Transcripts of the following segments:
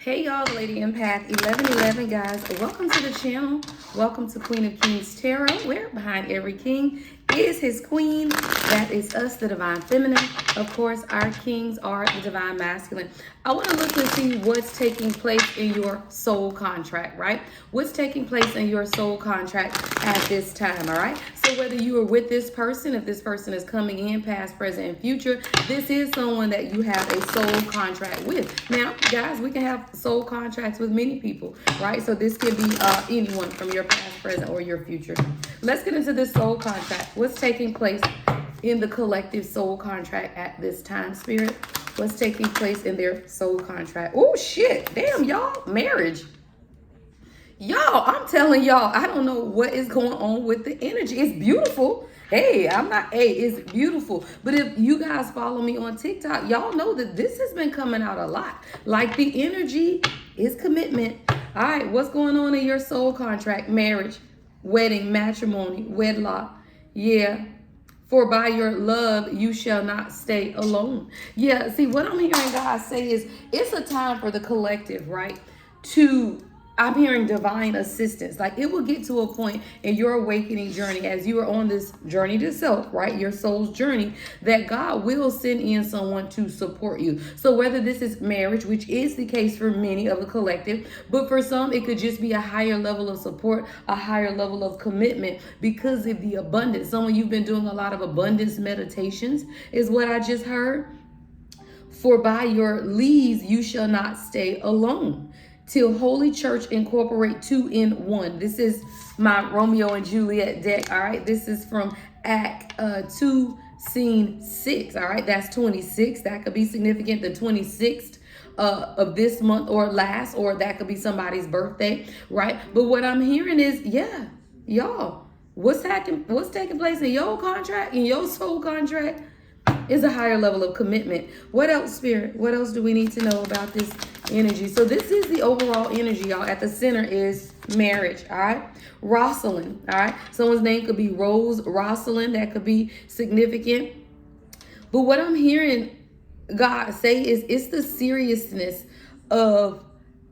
Hey y'all, Lady Empath 1111 guys. Welcome to the channel. Welcome to Queen of Kings Tarot, where behind every king is his queen. That is us, the Divine Feminine. Of course, our kings are the Divine Masculine. I want to look and see what's taking place in your soul contract, right? What's taking place in your soul contract at this time, all right? So whether you are with this person, if this person is coming in, past, present, and future, this is someone that you have a soul contract with. Now, guys, we can have soul contracts with many people, right? So this can be anyone from your past, present, or your future. Let's get into this soul contract. What's taking place in the collective soul contract at this time, Spirit? What's taking place in their soul contract? Oh, shit. Damn, y'all. Marriage. Y'all, I'm telling y'all, I don't know what is going on with the energy. It's beautiful. Hey, it's beautiful. But if you guys follow me on TikTok, y'all know that this has been coming out a lot. Like the energy is commitment. All right, what's going on in your soul contract? Marriage, wedding, matrimony, wedlock. Yeah. For by your love, you shall not stay alone. Yeah, see, what I'm hearing God say is it's a time for the collective, right? I'm hearing divine assistance. Like it will get to a point in your awakening journey as you are on this journey to self, right? Your soul's journey, that God will send in someone to support you. So whether this is marriage, which is the case for many of the collective, but for some, it could just be a higher level of support, a higher level of commitment because of the abundance. Some of you've been doing a lot of abundance meditations is what I just heard. For by your leaves, you shall not stay alone. Till Holy Church incorporate 2 in 1. This is my Romeo and Juliet deck, all right? This is from Act 2, Scene 6, all right? That's 26. That could be significant, the 26th of this month or last, or that could be somebody's birthday, right? But what I'm hearing is, yeah, y'all, what's taking place in your contract, in your soul contract, is a higher level of commitment. What else, Spirit? What else do we need to know about this energy? So this is the overall energy, y'all. At the center is marriage, all right? Rosalind, all right? Someone's name could be Rose Rosalind. That could be significant. But what I'm hearing God say is it's the seriousness of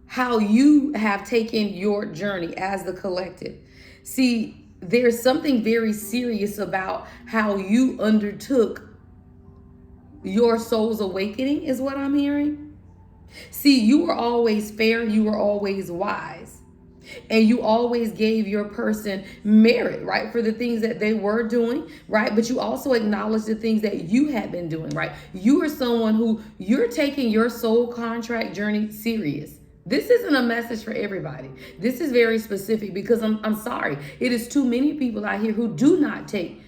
how you have taken your journey as the collective. See, there's something very serious about how you undertook your soul's awakening is what I'm hearing. See, you were always fair. You were always wise. And you always gave your person merit, right? For the things that they were doing, right? But you also acknowledged the things that you had been doing, right? You are someone who you're taking your soul contract journey serious. This isn't a message for everybody. This is very specific because I'm sorry. It is too many people out here who do not take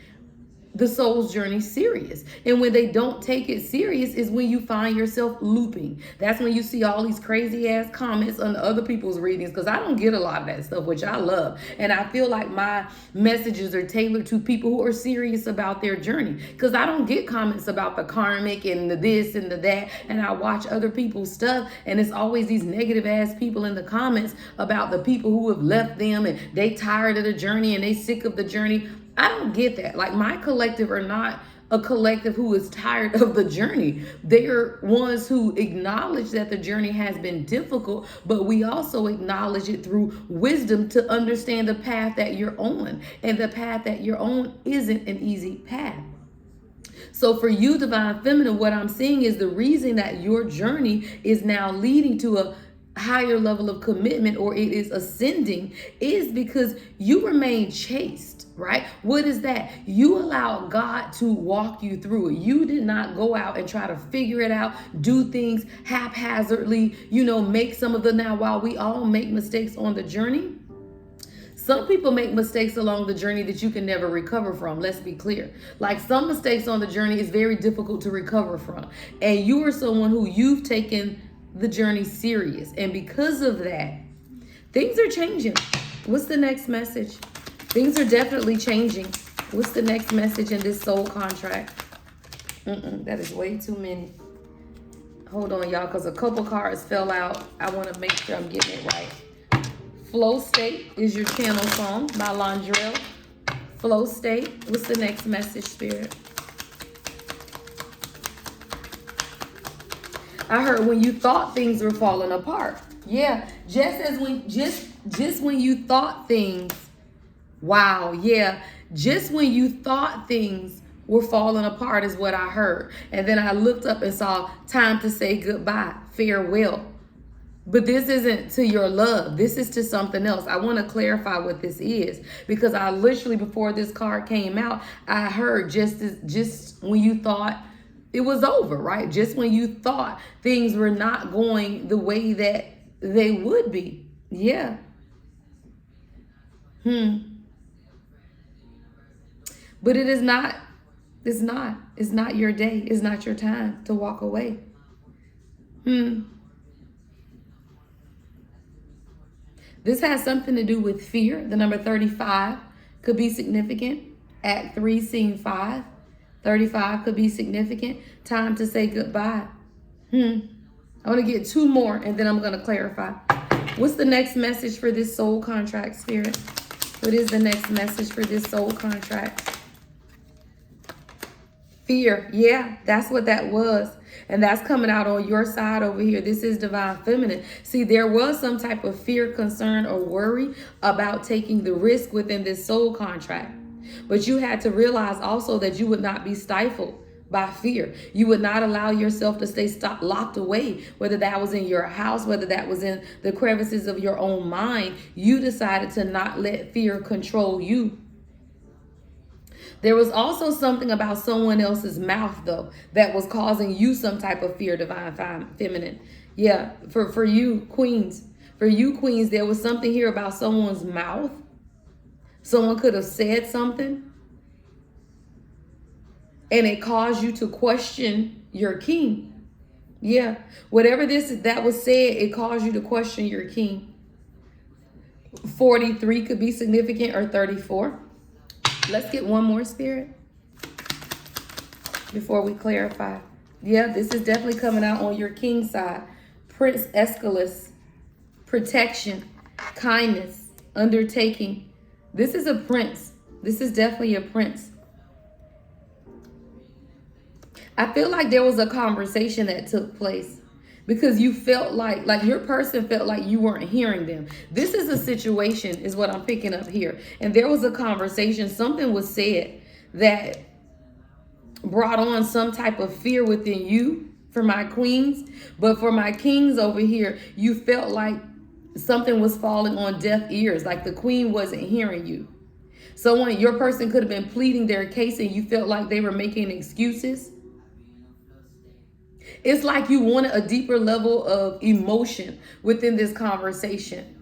the soul's journey serious. And when they don't take it serious is when you find yourself looping. That's when you see all these crazy ass comments on other people's readings, because I don't get a lot of that stuff, which I love. And I feel like my messages are tailored to people who are serious about their journey, because I don't get comments about the karmic and the this and the that. And I watch other people's stuff and it's always these negative ass people in the comments about the people who have left them and they tired of the journey and they sick of the journey. I don't get that. Like my collective are not a collective who is tired of the journey. They are ones who acknowledge that the journey has been difficult, but we also acknowledge it through wisdom to understand the path that you're on. And the path that you're on isn't an easy path. So for you, Divine Feminine, what I'm seeing is the reason that your journey is now leading to a higher level of commitment, or it is ascending, is because you remain chaste, right? What is that? You allow God to walk you through it. You did not go out and try to figure it out, do things haphazardly, make some of the, now while we all make mistakes on the journey, some people make mistakes along the journey that you can never recover from. Let's be clear. Like some mistakes on the journey is very difficult to recover from. And you are someone who you've taken the journey serious. And because of that, things are changing. What's the next message? Things are definitely changing. What's the next message in this soul contract? That is way too many. Hold on, y'all, because a couple cards fell out. I want to make sure I'm getting it right. Flow State is your channel song by Londrell. Flow State. What's the next message, Spirit? I heard when you thought things were falling apart. Yeah, just when you thought things, wow, yeah, just when you thought things were falling apart is what I heard. And then I looked up and saw time to say goodbye, farewell. But this isn't to your love. This is to something else. I want to clarify what this is because I literally, before this card came out, I heard just when you thought it was over, right? Just when you thought things were not going the way that they would be. Yeah. But it is not, it's not your day. It's not your time to walk away. This has something to do with fear. The number 35 could be significant. Act 3, scene 5. 35 could be significant. Time to say goodbye. I want to get 2 more and then I'm going to clarify. What's the next message for this soul contract, Spirit? What is the next message for this soul contract? Fear. Yeah, that's what that was. And that's coming out on your side over here. This is divine feminine. See, there was some type of fear, concern, or worry about taking the risk within this soul contract. But you had to realize also that you would not be stifled by fear. You would not allow yourself to stay locked away, whether that was in your house, whether that was in the crevices of your own mind. You decided to not let fear control you. There was also something about someone else's mouth, though, that was causing you some type of fear, divine feminine. Yeah, for you, queens. For you, queens, there was something here about someone's mouth. Someone could have said something, and it caused you to question your king. Yeah, whatever that was said, it caused you to question your king. 43 could be significant, or 34. Let's get one more, Spirit, before we clarify. Yeah, this is definitely coming out on your king side. Prince Aeschylus, protection, kindness, undertaking. This is a prince. This is definitely a prince. I feel like there was a conversation that took place because you felt like your person felt like you weren't hearing them. This is a situation is what I'm picking up here. And there was a conversation, something was said that brought on some type of fear within you for my queens. But for my kings over here, you felt like something was falling on deaf ears, like the queen wasn't hearing you. Your person could have been pleading their case and you felt like they were making excuses. It's like you wanted a deeper level of emotion within this conversation.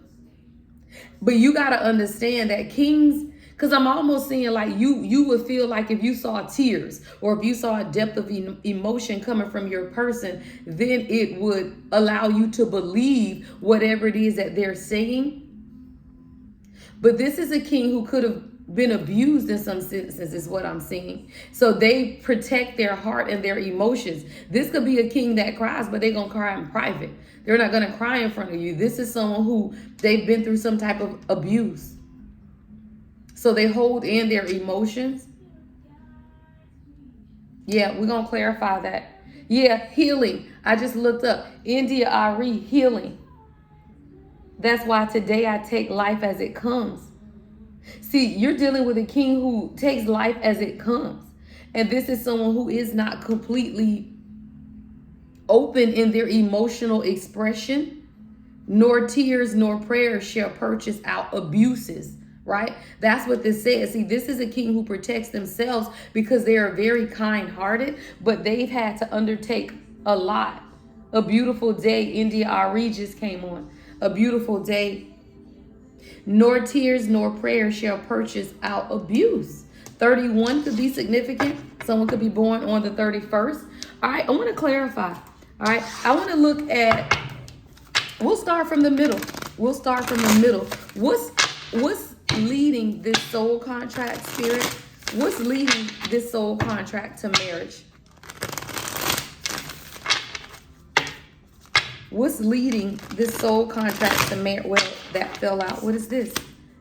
But you got to understand that kings, because I'm almost seeing like you would feel like if you saw tears or if you saw a depth of emotion coming from your person, then it would allow you to believe whatever it is that they're saying. But this is a king who could have been abused in some senses is what I'm seeing. So they protect their heart and their emotions. This could be a king that cries, but they're going to cry in private. They're not going to cry in front of you. This is someone who they've been through some type of abuse. So they hold in their emotions. Yeah, we're going to clarify that. Yeah, healing. I just looked up. India Ari, healing. That's why today I take life as it comes. See, you're dealing with a king who takes life as it comes. And this is someone who is not completely open in their emotional expression. Nor tears nor prayers shall purchase out abuses, right? That's what this says. See, this is a king who protects themselves because they are very kind-hearted, but they've had to undertake a lot. A beautiful day, India Ari just came on. A beautiful day. Nor tears nor prayers shall purchase out abuse. 31 could be significant. Someone could be born on the 31st. All right, I want to clarify. All right, I want to look at, we'll start from the middle. What's leading this soul contract, Spirit? What's leading this soul contract to marriage? What's leading this soul contract to marriage? Well, that fell out. What is this?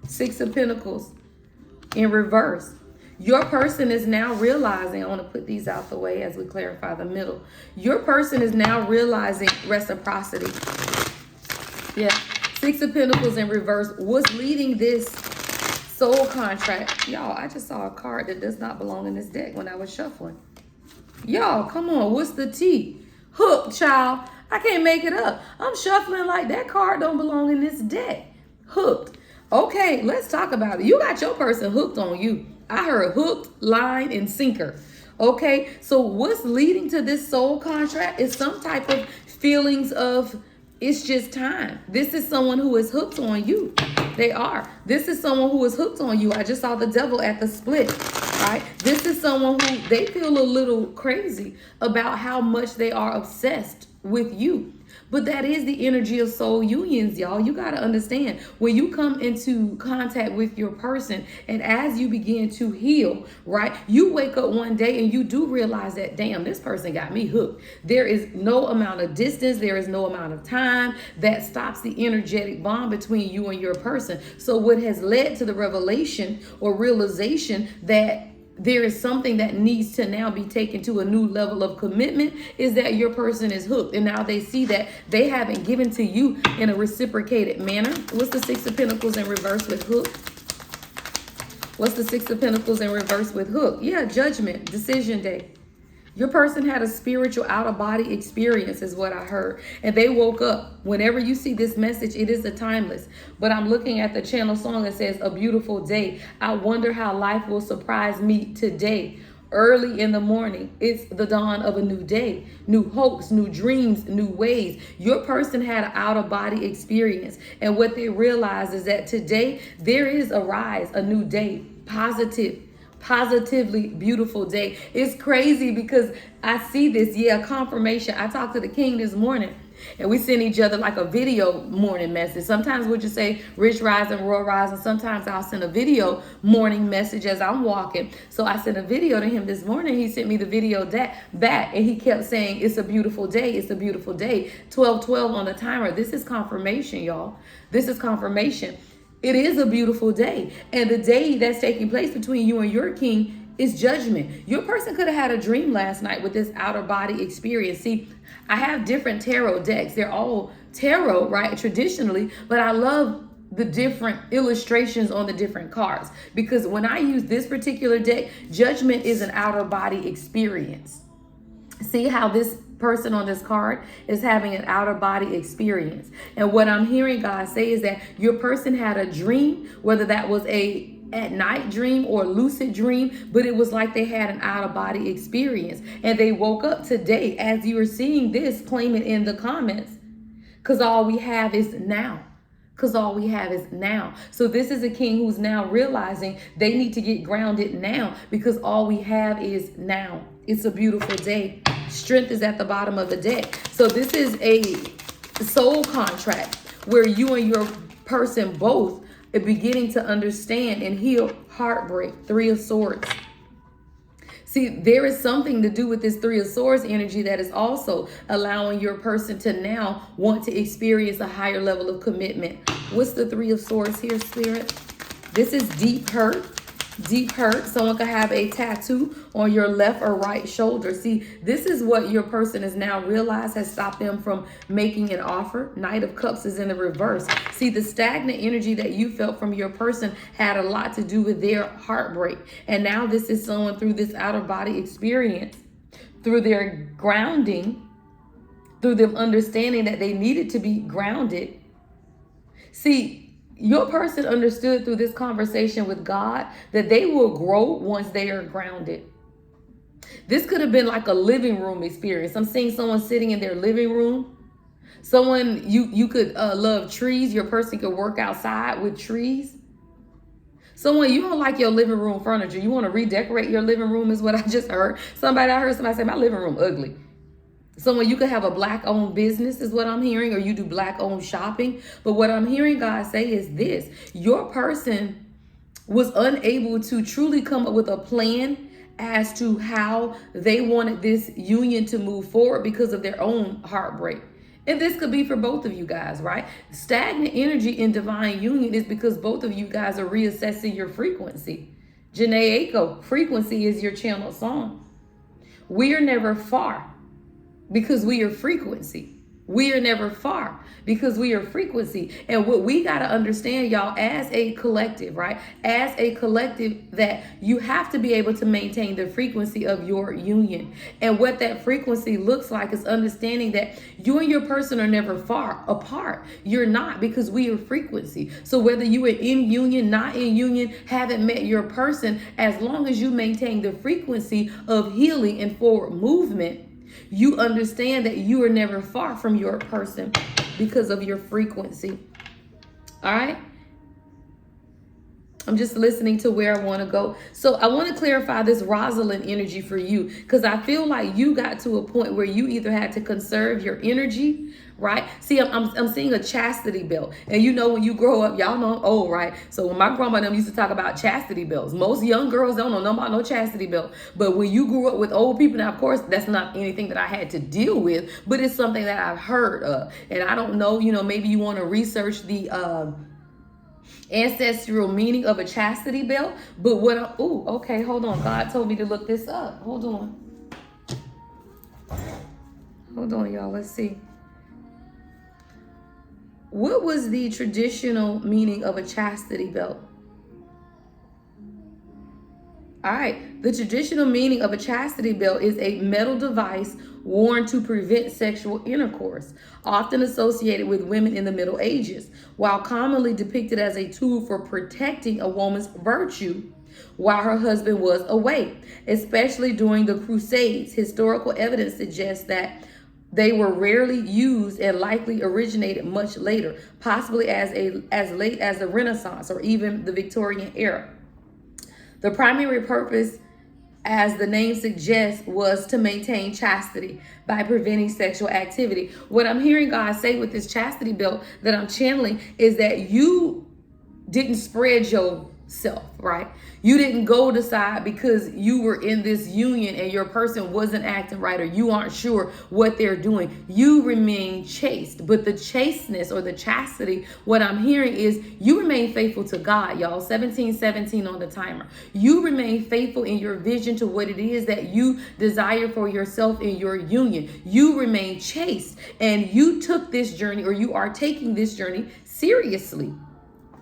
6 of Pentacles in reverse. Your person is now realizing, I want to put these out the way as we clarify the middle. Your person is now realizing reciprocity. Yeah. Six of Pentacles in reverse. What's leading this soul contract? Y'all, I just saw a card that does not belong in this deck when I was shuffling. Y'all, come on. What's the T? Hook, child. I can't make it up. I'm shuffling like that card don't belong in this deck. Hooked. Okay, let's talk about it. You got your person hooked on you. I heard hooked, line, and sinker. Okay, so what's leading to this soul contract is some type of feelings of it's just time. This is someone who is hooked on you. They are. This is someone who is hooked on you. I just saw the devil at the split. Right? This is someone who they feel a little crazy about how much they are obsessed with you. But that is the energy of soul unions, y'all. You got to understand when you come into contact with your person and as you begin to heal, right? You wake up one day and you do realize that, damn, this person got me hooked. There is no amount of distance. There is no amount of time that stops the energetic bond between you and your person. So what has led to the revelation or realization that there is something that needs to now be taken to a new level of commitment is that your person is hooked. And now they see that they haven't given to you in a reciprocated manner. What's the Six of Pentacles in reverse with hook? What's the Six of Pentacles in reverse with hook? Yeah, Judgment, Decision Day. Your person had a spiritual out-of-body experience is what I heard. And they woke up. Whenever you see this message, it is a timeless. But I'm looking at the channel song that says, a beautiful day. I wonder how life will surprise me today. Early in the morning, it's the dawn of a new day. New hopes, new dreams, new ways. Your person had an out-of-body experience. And what they realize is that today, there is a rise, a new day, positively beautiful day. It's crazy because I see this, confirmation. I talked to the king this morning and we send each other like a video morning message. Sometimes we'll just say rich rising, royal rising. Sometimes I'll send a video morning message as I'm walking. So I sent a video to him this morning. He sent me the video back and he kept saying, it's a beautiful day. It's a beautiful day. 12:12 on the timer. This is confirmation, y'all. This is confirmation. It is a beautiful day. And the day that's taking place between you and your king is judgment. Your person could have had a dream last night with this outer body experience. See, I have different tarot decks. They're all tarot, right? Traditionally, but I love the different illustrations on the different cards because when I use this particular deck, judgment is an outer body experience. See how this person on this card is having an outer body experience. And what I'm hearing God say is that your person had a dream, whether that was a at night dream or lucid dream, but it was like they had an out of body experience. And they woke up today as you are seeing this, claim it in the comments. Because all we have is now. Because all we have is now. So this is a king who's now realizing they need to get grounded now because all we have is now. It's a beautiful day. Strength is at the bottom of the deck. So this is a soul contract where you and your person both are beginning to understand and heal heartbreak. Three of Swords. See, there is something to do with this Three of Swords energy that is also allowing your person to now want to experience a higher level of commitment. What's the Three of Swords here, Spirit? This is deep hurt. Deep hurt. Someone could have a tattoo on your left or right shoulder. See, this is what your person has now realized has stopped them from making an offer. Knight of Cups is in the reverse. See, the stagnant energy that you felt from your person had a lot to do with their heartbreak. And now this is someone through this outer body experience, through their grounding, through them understanding that they needed to be grounded. See, your person understood through this conversation with God that they will grow once they are grounded. This could have been like a living room experience. I'm seeing someone sitting in their living room. Someone you could love trees. Your person could work outside with trees. Someone you don't like your living room furniture. You want to redecorate your living room is what I just heard. I heard somebody say my living room ugly. Someone you could have a black-owned business is what I'm hearing, or you do black-owned shopping. But what I'm hearing God say is this. Your person was unable to truly come up with a plan as to how they wanted this union to move forward because of their own heartbreak. And this could be for both of you guys, right? Stagnant energy in divine union is because both of you guys are reassessing your frequency. Janae Aiko, frequency is your channel song. We are never far. Because we are frequency. We are never far because we are frequency. And what we got to understand, y'all, as a collective, right? As a collective, that you have to be able to maintain the frequency of your union. And what that frequency looks like is understanding that you and your person are never far apart. You're not, because we are frequency. So whether you are in union, not in union, haven't met your person, as long as you maintain the frequency of healing and forward movement, you understand that you are never far from your person because of your frequency. All right? I'm just listening to where I want to go. So I want to clarify this Rosalind energy for you, because I feel like you got to a point where you either had to conserve your energy, right? See, I'm seeing a chastity belt. And you know, when you grow up, y'all know I'm old, right? So when my grandma and them used to talk about chastity belts, most young girls don't know about no chastity belt. But when you grew up with old people, now, of course, that's not anything that I had to deal with, but it's something that I've heard of. And I don't know, maybe you want to research the ancestral meaning of a chastity belt. But okay, hold on. God told me to look this up. Hold on, y'all. Let's see. What was the traditional meaning of a chastity belt? All right. The traditional meaning of a chastity belt is a metal device worn to prevent sexual intercourse, often associated with women in the Middle Ages, while commonly depicted as a tool for protecting a woman's virtue while her husband was away, especially during the Crusades. Historical evidence suggests that they were rarely used and likely originated much later, possibly as late as the Renaissance or even the Victorian era. The primary purpose, as the name suggests, was to maintain chastity by preventing sexual activity. What I'm hearing God say with this chastity belt that I'm channeling is that you didn't spread yourself, right? You didn't go decide because you were in this union and your person wasn't acting right or you aren't sure what they're doing. You remain chaste. But the chasteness or the chastity, what I'm hearing is you remain faithful to God, y'all. 1717 on the timer. You remain faithful in your vision to what it is that you desire for yourself in your union. You remain chaste, and you took this journey, or you are taking this journey seriously.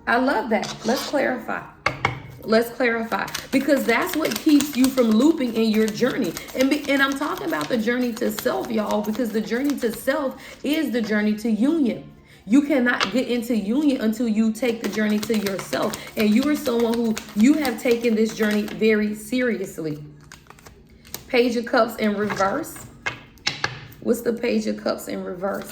I love that. Let's clarify. Because that's what keeps you from looping in your journey. And I'm talking about the journey to self, y'all, because the journey to self is the journey to union. You cannot get into union until you take the journey to yourself. And you are someone who you have taken this journey very seriously. Page of Cups in reverse. What's the Page of Cups in reverse?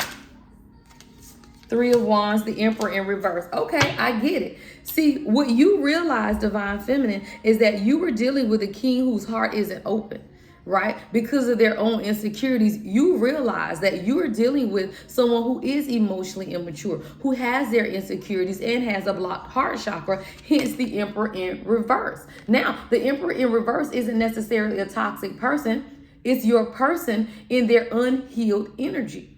Three of Wands, the Emperor in reverse. Okay, I get it. See, what you realize, Divine Feminine, is that you were dealing with a king whose heart isn't open, right? Because of their own insecurities, you realize that you are dealing with someone who is emotionally immature, who has their insecurities and has a blocked heart chakra, hence the Emperor in reverse. Now, the Emperor in reverse isn't necessarily a toxic person. It's your person in their unhealed energy.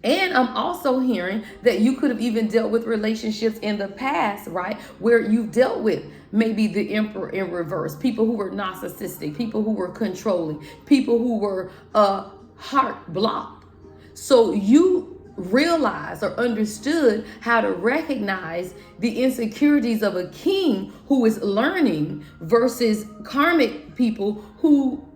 And I'm also hearing that you could have even dealt with relationships in the past, right? Where you've dealt with maybe the Emperor in reverse, people who were narcissistic, people who were controlling, people who were heart blocked. So you realized or understood how to recognize the insecurities of a king who is learning versus karmic people who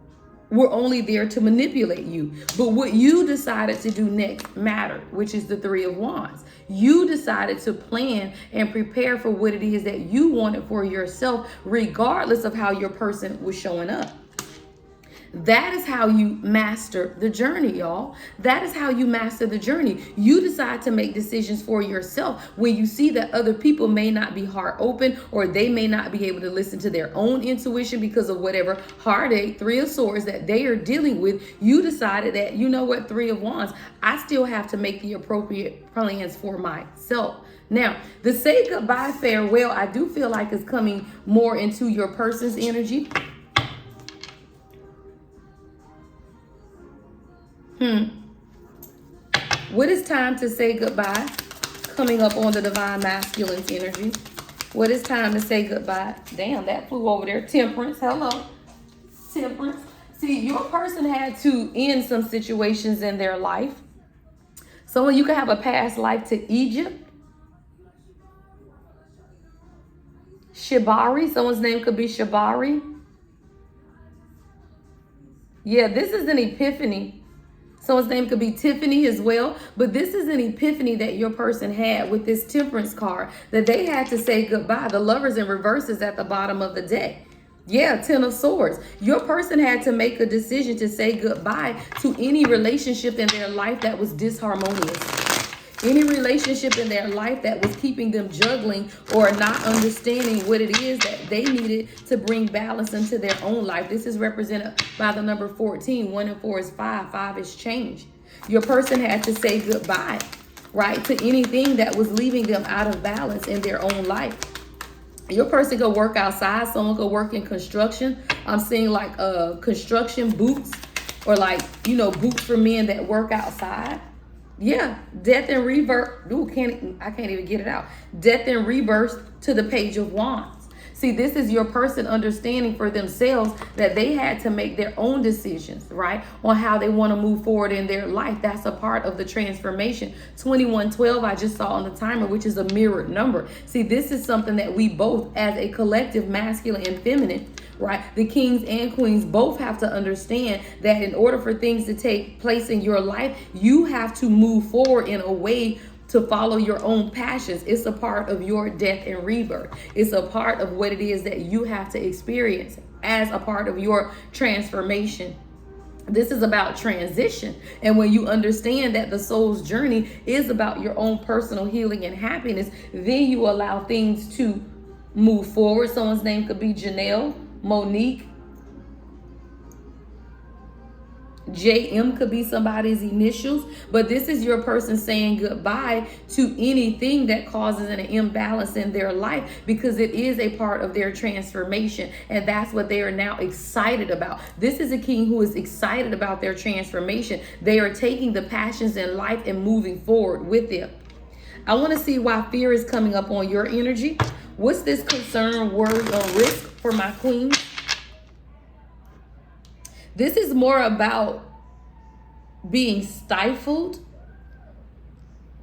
were only there to manipulate you. But what you decided to do next mattered, which is the Three of Wands. You decided to plan and prepare for what it is that you wanted for yourself, regardless of how your person was showing up. That is how you master the journey, y'all. That is how you master the journey. You decide to make decisions for yourself when you see that other people may not be heart open, or they may not be able to listen to their own intuition because of whatever heartache, Three of Swords, that they are dealing with. You decided that, you know what, Three of Wands, I still have to make the appropriate plans for myself. Now, the say goodbye, farewell, I do feel like is coming more into your person's energy. What is time to say goodbye? Coming up on the Divine Masculine's energy. What is time to say goodbye? Damn, that flew over there. Temperance. Hello. Temperance. See, your person had to end some situations in their life. Someone, you could have a past life to Egypt. Shibari. Someone's name could be Shibari. Yeah, this is an epiphany. Someone's name could be Tiffany as well. But this is an epiphany that your person had with this Temperance card, that they had to say goodbye. The Lovers in reverse is at the bottom of the deck. Yeah, Ten of Swords. Your person had to make a decision to say goodbye to any relationship in their life that was disharmonious. Any relationship in their life that was keeping them juggling or not understanding what it is that they needed to bring balance into their own life. This is represented by the number 14. 1 and 4 is 5. 5 is change. Your person had to say goodbye, right, to anything that was leaving them out of balance in their own life. Your person could work outside. Someone could work in construction. I'm seeing like construction boots, or like, you know, boots for men that work outside. Yeah, death and rebirth. Ooh, I can't even get it out. Death and rebirth to the Page of Wands. See, this is your person understanding for themselves that they had to make their own decisions, right, on how they want to move forward in their life. That's a part of the transformation. 2112, I just saw on the timer, which is a mirrored number. See, this is something that we both, as a collective, masculine and feminine, right, the kings and queens, both have to understand that in order for things to take place in your life, you have to move forward in a way to follow your own passions. It's a part of your death and rebirth. It's a part of what it is that you have to experience as a part of your transformation. This is about transition. And when you understand that the soul's journey is about your own personal healing and happiness, then you allow things to move forward. Someone's name could be Janelle, Monique. JM could be somebody's initials, but this is your person saying goodbye to anything that causes an imbalance in their life, because it is a part of their transformation, and that's what they are now excited about. This is a king who is excited about their transformation. They are taking the passions in life and moving forward with them. I want to see why fear is coming up on your energy. What's this concern, worry, or risk for my queen? This is more about being stifled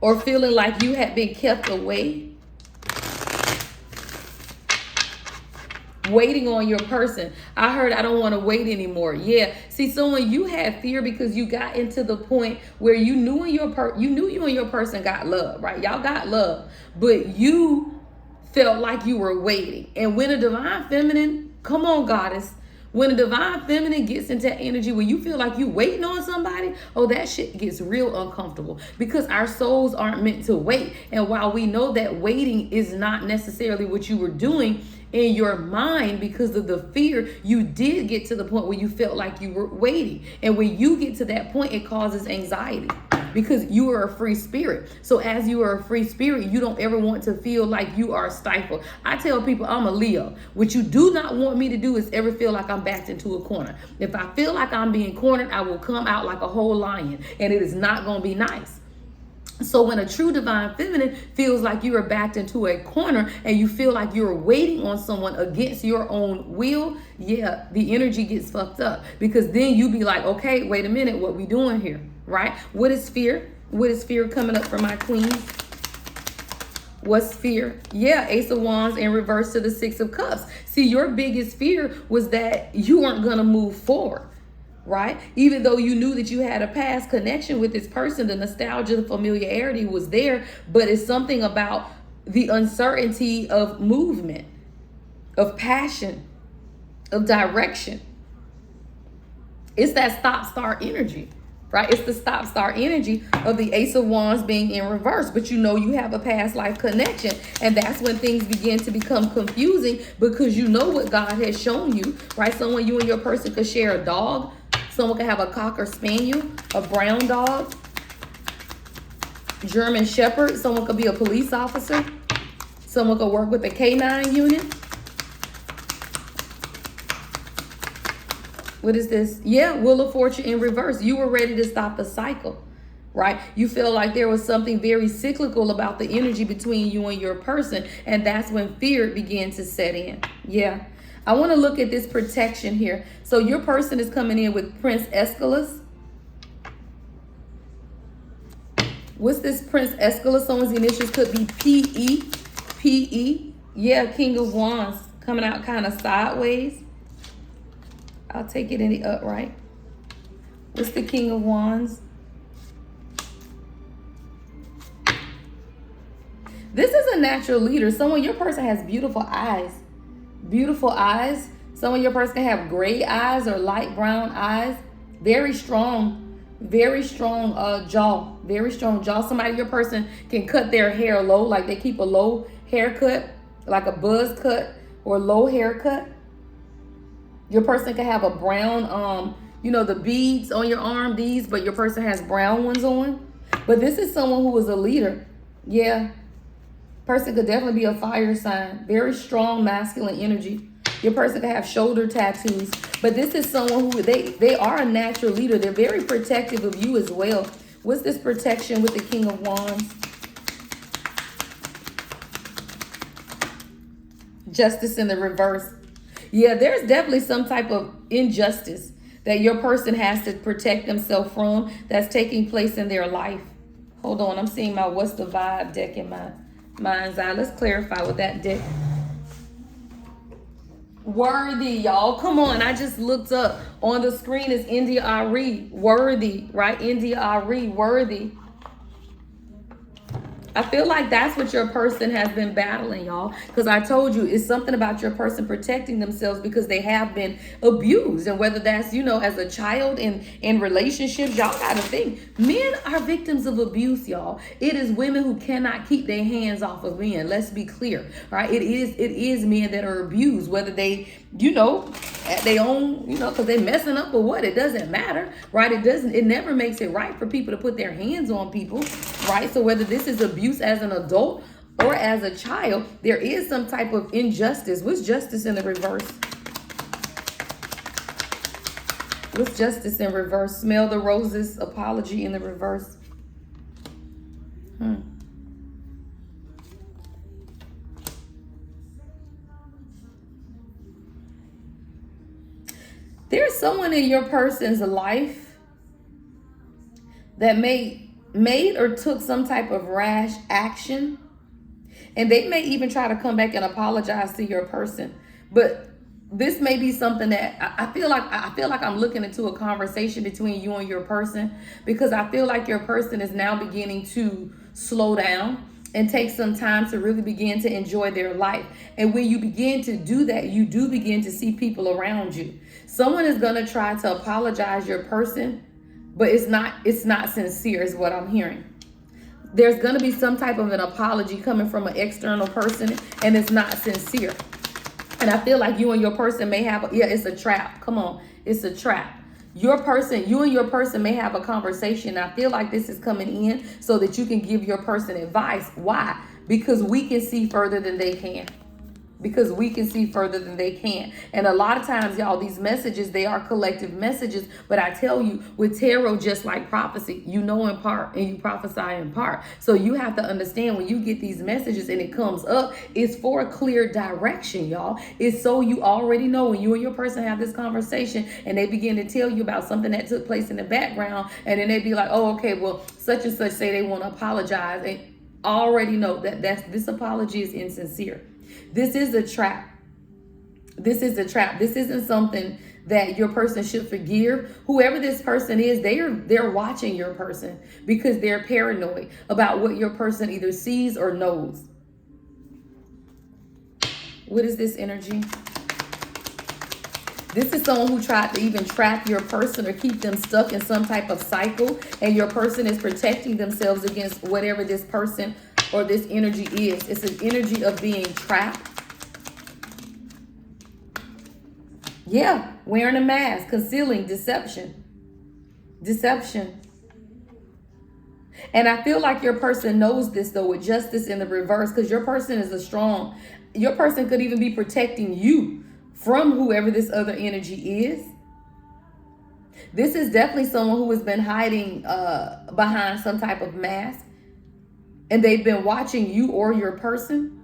or feeling like you had been kept away. Waiting on your person. I heard I don't want to wait anymore. Yeah. See, so when you had fear because you got into the point where you knew you and your person got love, right? Y'all got love, but you felt like you were waiting. And when a divine feminine, come on, goddess, when a divine feminine gets into energy where you feel like you waiting on somebody, oh, that shit gets real uncomfortable, because our souls aren't meant to wait. And while we know that waiting is not necessarily what you were doing in your mind, because of the fear, you did get to the point where you felt like you were waiting. And when you get to that point, it causes anxiety, because you are a free spirit. So as you are a free spirit, you don't ever want to feel like you are stifled. I tell people I'm a Leo. What you do not want me to do is ever feel like I'm backed into a corner. If I feel like I'm being cornered, I will come out like a whole lion, and it is not going to be nice. So when a true divine feminine feels like you are backed into a corner and you feel like you're waiting on someone against your own will, yeah, the energy gets fucked up, because then you be like, okay, wait a minute, what we doing here, right? What is fear? What is fear coming up for my queens? What's fear? Yeah, Ace of Wands in reverse to the Six of Cups. See, your biggest fear was that you weren't going to move forward. Right? Even though you knew that you had a past connection with this person, the nostalgia, the familiarity was there, but it's something about the uncertainty of movement, of passion, of direction. It's that stop-start energy, right? It's the stop-start energy of the Ace of Wands being in reverse, but you know you have a past life connection, and that's when things begin to become confusing, because you know what God has shown you, right? Someone, you and your person could share a dog. Someone could have a Cocker Spaniel, a brown dog, German Shepherd. Someone could be a police officer. Someone could work with a K9 unit. What is this? Yeah, Wheel of Fortune in reverse. You were ready to stop the cycle, right? You feel like there was something very cyclical about the energy between you and your person, and that's when fear began to set in. Yeah. I want to look at this protection here. So your person is coming in with Prince Aeschylus. What's this Prince Escala? Someone's initials could be P-E. P-E. Yeah, King of Wands coming out kind of sideways. I'll take it in the upright. What's the King of Wands? This is a natural leader. Someone, your person has beautiful eyes. Beautiful eyes. Someone, your person can have gray eyes or light brown eyes. Very strong jaw. Very strong jaw. Somebody, your person can cut their hair low, like they keep a low haircut, like a buzz cut or low haircut. Your person can have a brown, you know, the beads on your arm, these, but your person has brown ones on. But this is someone who is a leader. Yeah. Person could definitely be a fire sign. Very strong masculine energy. Your person could have shoulder tattoos. But this is someone who, they are a natural leader. They're very protective of you as well. What's this protection with the King of Wands? Justice in the reverse. Yeah, there's definitely some type of injustice that your person has to protect themselves from that's taking place in their life. Hold on, I'm seeing my What's the Vibe deck in my mind's eye. Let's clarify with that deck. Worthy, y'all. Come on, I just looked up. On the screen is India Ari. Worthy, right? India Ari, worthy. I feel like that's what your person has been battling, y'all. Because I told you, it's something about your person protecting themselves because they have been abused. And whether that's, you know, as a child in relationships, y'all got to think. Men are victims of abuse, y'all. It is women who cannot keep their hands off of men. Let's be clear, right? It is men that are abused, whether they, you know, at their own, you know, because they're messing up or what. It doesn't matter, right? It never makes it right for people to put their hands on people, right? So whether this is abuse as an adult or as a child, there is some type of injustice. What's justice in the reverse? What's justice in reverse? Smell the roses, apology in the reverse. There's someone in your person's life that made or took some type of rash action, and they may even try to come back and apologize to your person. But this may be something that I feel like I'm looking into a conversation between you and your person, because I feel like your person is now beginning to slow down and take some time to really begin to enjoy their life. And when you begin to do that, you do begin to see people around you. Someone is going to try to apologize your person, but it's not sincere is what I'm hearing. There's going to be some type of an apology coming from an external person, and it's not sincere. And I feel like you and your person may have, it's a trap. Come on, it's a trap. You and your person may have a conversation. I feel like this is coming in so that you can give your person advice. Why? Because we can see further than they can. Because we can see further than they can. And a lot of times, y'all, these messages, they are collective messages. But I tell you, with tarot, just like prophecy, you know in part and you prophesy in part. So you have to understand when you get these messages and it comes up, it's for a clear direction, y'all. It's so you already know when you and your person have this conversation and they begin to tell you about something that took place in the background. And then they be like, oh, okay, well, such and such say they want to apologize. And already know that this apology is insincere. This is a trap. This is a trap. This isn't something that your person should forgive. Whoever this person is, they're watching your person because they're paranoid about what your person either sees or knows. What is this energy? This is someone who tried to even trap your person or keep them stuck in some type of cycle, and your person is protecting themselves against whatever this person or this energy is. It's an energy of being trapped. Yeah, wearing a mask, concealing, deception. Deception. And I feel like your person knows this, though, with justice in the reverse, because your person is your person could even be protecting you from whoever this other energy is. This is definitely someone who has been hiding behind some type of mask, and they've been watching you or your person.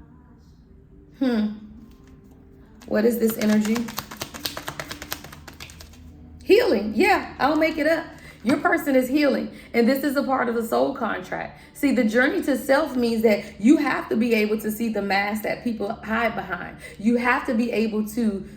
What is this energy? Healing. Yeah, I'll make it up. Your person is healing, and this is a part of the soul contract. See, the journey to self means that you have to be able to see the mask that people hide behind. You have to be able to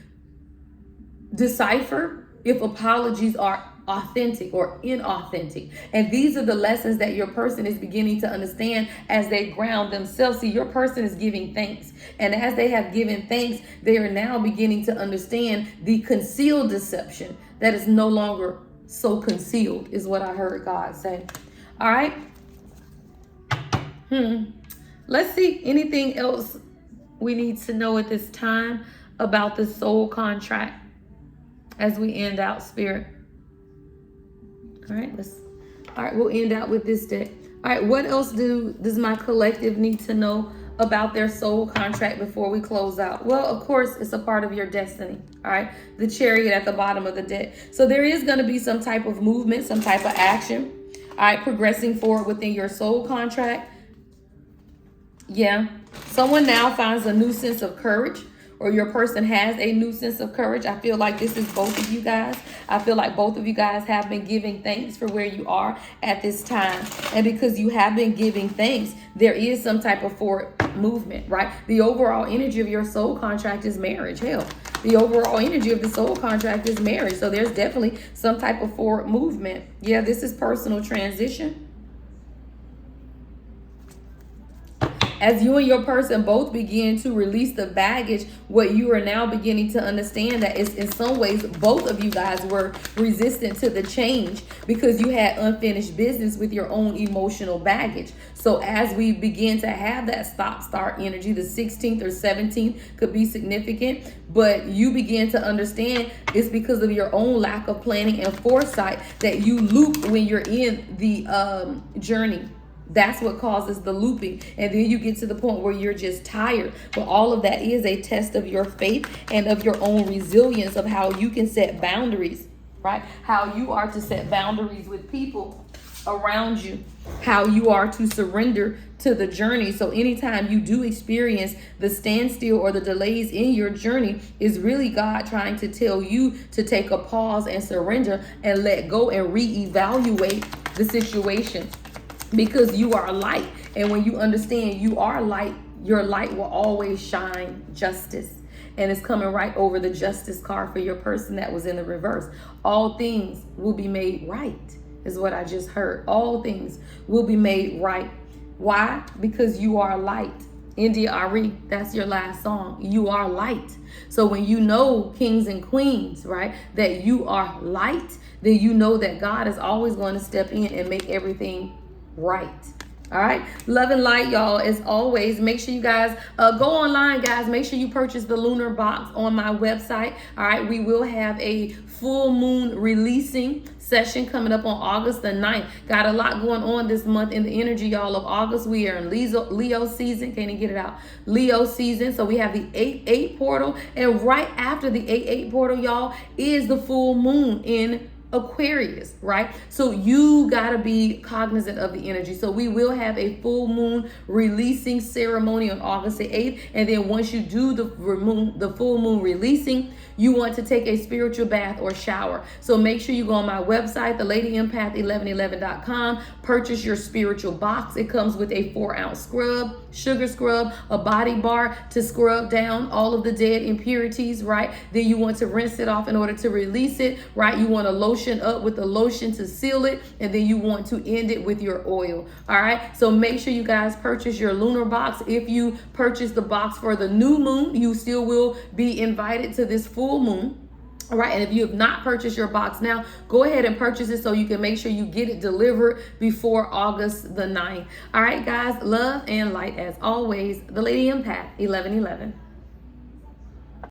decipher if apologies are authentic or inauthentic. And these are the lessons that your person is beginning to understand as they ground themselves. See, your person is giving thanks. And as they have given thanks, they are now beginning to understand the concealed deception that is no longer so concealed, is what I heard God say. All right. Let's see anything else we need to know at this time about the soul contract as we end out, Spirit. All right, we'll end out with this deck. All right, what else does my collective need to know about their soul contract before we close out? Well, of course, it's a part of your destiny. All right, the Chariot at the bottom of the deck. So there is going to be some type of movement, some type of action. All right, progressing forward within your soul contract. Yeah, someone now finds a new sense of courage, or your person has a new sense of courage. I feel like this is both of you guys. I feel like both of you guys have been giving thanks for where you are at this time. And because you have been giving thanks, there is some type of forward movement, right? The overall energy of your soul contract is marriage. Hell, the overall energy of the soul contract is marriage. So there's definitely some type of forward movement. Yeah, this is personal transition. As you and your person both begin to release the baggage, what you are now beginning to understand that is in some ways, both of you guys were resistant to the change because you had unfinished business with your own emotional baggage. So as we begin to have that stop-start energy, the 16th or 17th could be significant, but you begin to understand it's because of your own lack of planning and foresight that you loop when you're in the journey. That's what causes the looping. And then you get to the point where you're just tired. But all of that is a test of your faith and of your own resilience, of how you can set boundaries, right? How you are to set boundaries with people around you, how you are to surrender to the journey. So anytime you do experience the standstill or the delays in your journey, is really God trying to tell you to take a pause and surrender and let go and reevaluate the situation. Because you are light. And when you understand you are light, your light will always shine justice. And it's coming right over the justice card for your person that was in the reverse. All things will be made right, is what I just heard. All things will be made right. Why? Because you are light. India Ari, that's your last song. You are light. So when you know, kings and queens, right, that you are light, then you know that God is always going to step in and make everything right. All right, love and light, y'all. As always, make sure you guys go online, guys. Make sure you purchase the lunar box on my website. All right, we will have a full moon releasing session coming up on August the 9th. Got a lot going on this month in the energy, y'all, of August. We are in Leo season. Can't even get it out. Leo season. So we have the 8-8 portal, and right after the 8-8 portal, y'all, is the full moon in Aquarius, right? So you gotta be cognizant of the energy. So we will have a full moon releasing ceremony on August the 8th. And then once you do the full moon releasing, you want to take a spiritual bath or shower. So make sure you go on my website, thelady1111.com, purchase your spiritual box. It comes with a 4-ounce scrub, sugar scrub, a body bar to scrub down all of the dead impurities, right? Then you want to rinse it off in order to release it, right? You want to lotion up with the lotion to seal it, and then you want to end it with your oil. All right, so make sure you guys purchase your lunar box. If you purchase the box for the new moon, you still will be invited to this full moon. All right, and if you have not purchased your box now, go ahead and purchase it so you can make sure you get it delivered before August the 9th. All right, guys, love and light as always. The Lady Empath 1111.